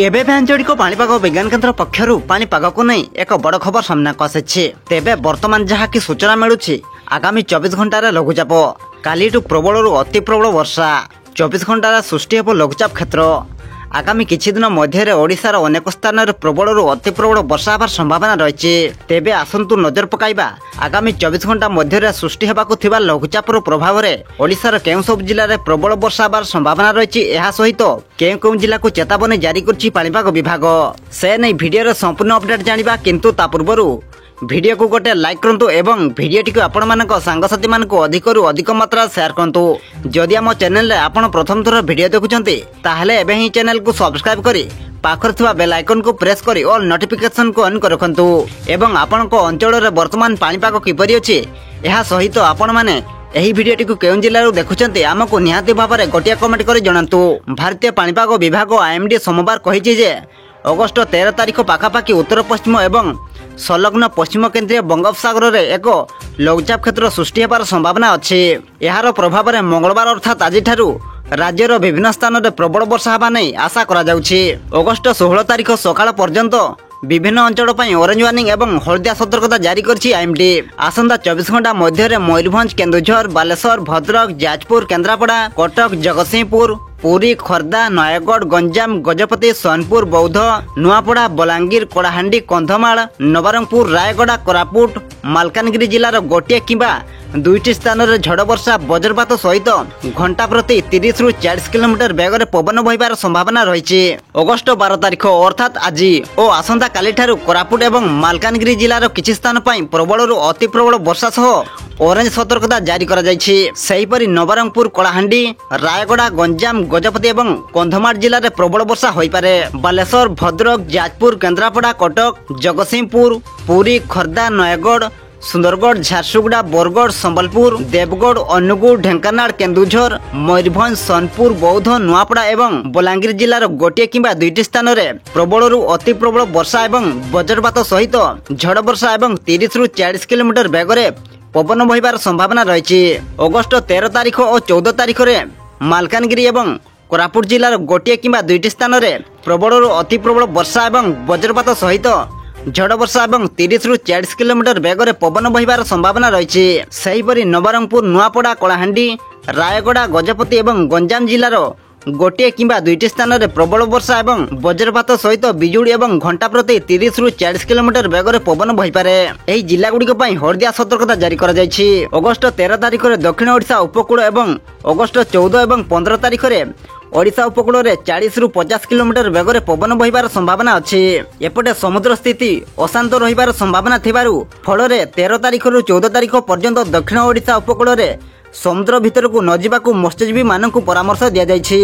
एबे भी आंचलिक पाणीपाग विज्ञान केन्द्र पक्षर पाणीपाग को नहीं एक बड़ खबर सामना को आसी। तेबे वर्तमान जहाँ की सूचना मिलूँ आगामी 24 घंटार लघुचाप काली प्रबल अति प्रबल वर्षा 24 घंटार सृष्टि हेब लघुचाप क्षेत्र। आगामी किछि दिन मध्य ओडिशार अनेक स्थान में प्रबल अति प्रबल वर्षा होबार संभावना रही। तेबे आसंतु नजर पकाइबा आगामी 24 घंटा मध्य सृष्टि हेबाकु थिबा लघुचापर प्रभाव में ओडिशार केउं सब जिले में प्रबल वर्षा होबार संभावना रही। यह सहित केउं केउं जिला को चेतावनी जारी करछि पाणीपाग विभाग। से नहीं भिडियो संपूर्ण अपडेट जानिबा, किंतु ता पूर्वरु भिडियो को गोटे लाइक करंतु एवं भिडियोटी को आपण मानक सांगसाथी मानक अधिकरु अधिक मात्रा शेयर करंतु। जदि आम चैनल रे आपण प्रथम थर भिडियो देखुचंती ताहले एबे ही चैनल को सब्सक्राइब करी पाखर थिबा बेल आइकन को प्रेस करी ऑल नोटिफिकेशन को ऑन कर रखंतु। एवं आपण को अंचल रे वर्तमान पाणीपाग किपरि अछि एहा सहित आपण माने एही भिडियोटी को केउं जिल्लारू देखुचंती आमको निहाती भाबरे गोटिया कमेंट करी जणांतु। भारतीय पाणीपाग विभाग आईएमडी सोमवार कहिछि जे अगस्त 13 तारिख पाखापाखि उत्तर पश्चिम एवं संलग्न पश्चिम केन्द्रीय बंगोपसागर रे एक लघुचाप क्षेत्र सृष्टि होबार संभावना अछि। यार प्रभाव में मंगलवार अर्थात आज राज्यर विभिन्न स्थान में प्रबल वर्षा होगा नहीं आशा करा जाउछि। अगस्त 16 तारिख सकाळ पर्यंत विभिन्न अंचल पर ऑरेंज वार्निंग एवं हलदिया सतर्कता जारी करछि आईएमडी। आसंता 24 घंटा मध्य मयूरभंज, केन्दुझर, बालेश्वर, भद्रक, जाजपुर, केन्द्रापड़ा, कटक, जगतसिंहपुर, पुरी, खोर्धा, नयगढ़, गंजाम, गजपति, सोनपुर, बौद्ध, नुआपड़ा, बलांगीर, कलाहांडी, कंधमाल, नवरंगपुर, रायगड़ा, कोरापुट, मालकानगिरी जिलार गोटे किंबा दुईटी स्थान में झड़ वर्षा वज्रपात सहित घंटा प्रति 30 ରୁ 40 किलोमीटर बेगर पवन बहिबार संभावना रही। अगस्त 12 तारिख अर्थात आज और आसंता काली ठारू कोरापुट एवं मालकानगिरी जिलार किछि स्थान पर प्रबल अति प्रबल वर्षा सह ऑरेंज सतर्कता जारी करा जायछि। सेहिपरि नवरंगपुर, कलाहांडी, रायगड़ा, गंजाम, गजपति एवं कंधमाल जिले में प्रबल वर्षा होई पारे। बालेश्वर, भद्रक, जाजपुर, केन्द्रापड़ा, कटक, जगतसिंहपुर, पुरी, खोर्धा, नयगढ़, सुंदरगढ़, झारसुगुड़ा, बरगढ़, संबलपुर, देवगढ़, अनुगुल, ढेंकानाल, केन्दुझर, मयूरभंज, सोनपुर, बौद्ध, नुआपड़ा एवं बलांगीर जिलार गोटे किंबा दुईटी स्थान में प्रबल अति प्रबल वर्षा एवं वज्रपात सहित झड़ वर्षा एवं 30 ରୁ 40 किलोमीटर बेगरे पवन बहिबार संभावना रही। अगस्त 13 तारिख और 14 तारिख में मालकानगिरी एवं कोरापुट जिलार गोटे किंबा दुईटी स्थान में प्रबल अति प्रबल वर्षा एवं वज्रपात सहित झड़ वर्षा एवं 30 ରୁ 40 किलोमीटर बेगरे पवन बहिबार संभावना रही। सेहिपरि नवरंगपुर, नुआपड़ा, कलाहांडी, रायगड़ा, गजपति एवं गंजाम जिलार गोटे किंबा दुईटी स्थान में प्रबल वर्षा एवं वज्रपात सहित बिजुड़ी एवं घंटा प्रति 30 ରୁ 40 किलोमीटर बेगर पवन बहिपारे। एही जिला गुड़िक हलदिया सतर्कता जारी करा जायछि। अगस्त 13 तारिख में दक्षिण ओडिशा उपकूल एवं अगस्त 14 एवं 15 तारिख में ओडिशा उपकूल में 40 ରୁ 50 किलोमीटर बेगर पवन बहिबार संभावना अछि। एपटे समुद्र स्थिति अशांत रहिबार संभावना थिबारु फल 13 तारिख ରୁ 14 तारिख पर्यंत दक्षिण ओडिशा उपकूल में समुद्र भितर को न जावाकू मत्स्यजीवी मानक परामर्श दिया जायछि।